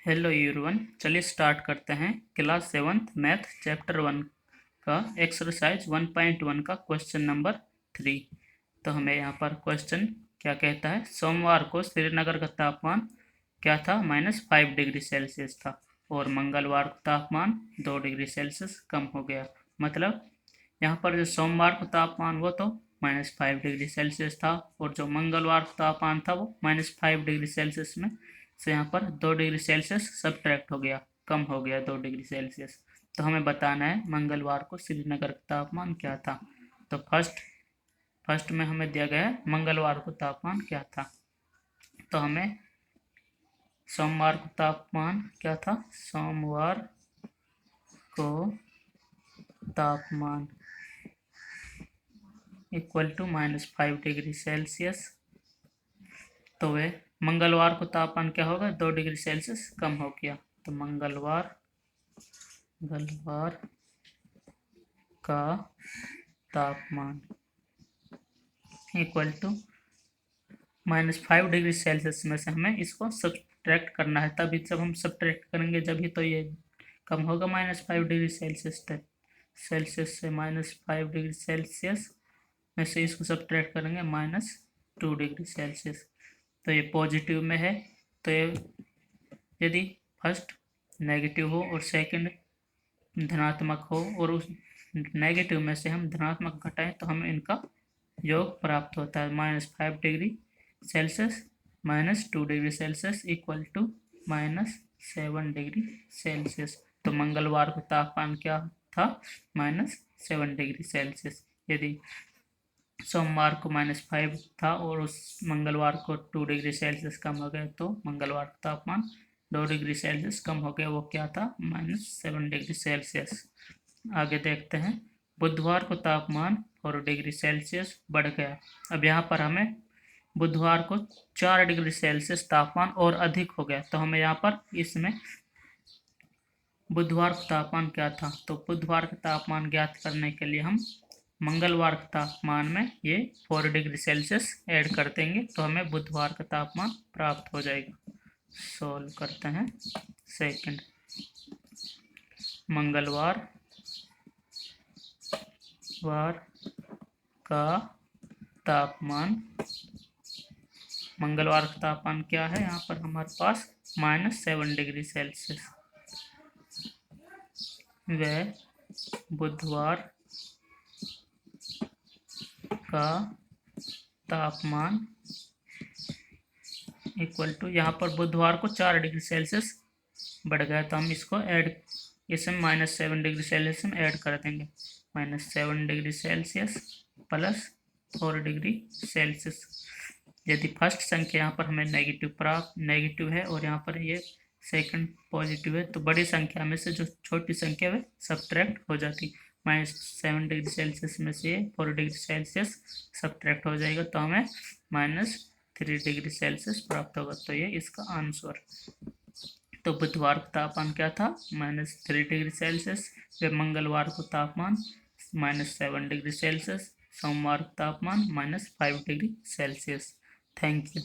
Hello everyone, चलिए start करते हैं क्लास 7th मैथ चैप्टर 1 का एक्सरसाइज 1.1 का क्वेश्चन नंबर 3। तो हमें यहाँ पर क्वेश्चन क्या कहता है, सोमवार को श्रीनगर का तापमान क्या था, -5 डिग्री सेल्सियस था और मंगलवार को तापमान 2 डिग्री सेल्सियस कम हो गया। मतलब यहाँ पर जो सोमवार को तापमान वो तो -5 डिग्री सेल्सियस था और जो मंगलवार को तापमान था वो -5 डिग्री सेल्सियस में से यहाँ पर 2 डिग्री सेल्सियस सब्ट्रैक्ट हो गया, कम हो गया 2 डिग्री सेल्सियस। तो हमें बताना है मंगलवार को श्रीनगर का तापमान क्या था। तो फर्स्ट में हमें दिया गया है मंगलवार को तापमान क्या था। तो हमें सोमवार को तापमान क्या था, सोमवार को तापमान इक्वल टू -5 डिग्री सेल्सियस। तो वे मंगलवार को तापमान क्या होगा, 2 डिग्री सेल्सियस कम हो गया। तो मंगलवार का तापमान इक्वल टू -5 डिग्री सेल्सियस में से हमें इसको सब्ट्रैक्ट करना है, तभी जब हम सब्ट्रैक्ट करेंगे जब तो ये कम होगा -5 डिग्री सेल्सियस से -5 डिग्री सेल्सियस में से इसको सब्ट्रैक्ट करेंगे -2 डिग्री सेल्सियस। तो ये पॉजिटिव में है, तो ये यदि फर्स्ट नेगेटिव हो और सेकंड धनात्मक हो और उस नेगेटिव में से हम धनात्मक घटाएं तो हमें इनका योग प्राप्त होता है। -5 degree Celsius -2 degree Celsius equal to -7 degree Celsius. तो मंगलवार को तापमान क्या था, -7 डिग्री सेल्सियस। यदि सोमवार को -5 था और उस मंगलवार को 2 डिग्री सेल्सियस कम हो गया, तो मंगलवार का तापमान 2 डिग्री सेल्सियस कम हो गया, वो क्या था, -7 डिग्री सेल्सियस। आगे देखते हैं, बुधवार को तापमान 4 डिग्री सेल्सियस बढ़ गया। अब यहाँ पर हमें बुधवार को 4 डिग्री सेल्सियस तापमान और अधिक हो गया, तो हमें यहाँ पर इसमें बुधवार का तापमान क्या था, तो बुधवार का तापमान ज्ञात करने के लिए हम मंगलवार के तापमान में ये 4 डिग्री सेल्सियस ऐड कर देंगे, तो हमें बुधवार का तापमान प्राप्त हो जाएगा। सॉल्व करते हैं। सेकंड, मंगलवार का तापमान, मंगलवार का तापमान क्या है, यहाँ पर हमारे पास -7 डिग्री सेल्सियस। वह बुधवार का तापमान इक्वल टू, यहाँ पर बुधवार को 4 डिग्री सेल्सियस बढ़ गया, तो हम इसको ऐड, इसमें -7 डिग्री सेल्सियस में ऐड कर देंगे। -7 degree Celsius plus 4 degree Celsius. यदि फर्स्ट संख्या यहाँ पर हमें नेगेटिव है और यहाँ पर ये सेकंड पॉजिटिव है, तो बड़ी संख्या में से जो छोटी संख्या है सब्ट्रैक्ट हो जाती। -7 डिग्री सेल्सियस में से 4 डिग्री सेल्सियस सब्ट्रैक्ट हो जाएगा, तो हमें -3 डिग्री सेल्सियस प्राप्त होगा। तो ये इसका आंसर। तो बुधवार का तापमान क्या था, -3 डिग्री सेल्सियस। वे मंगलवार को तापमान -7 डिग्री सेल्सियस। सोमवार का तापमान -5 डिग्री सेल्सियस। Thank you.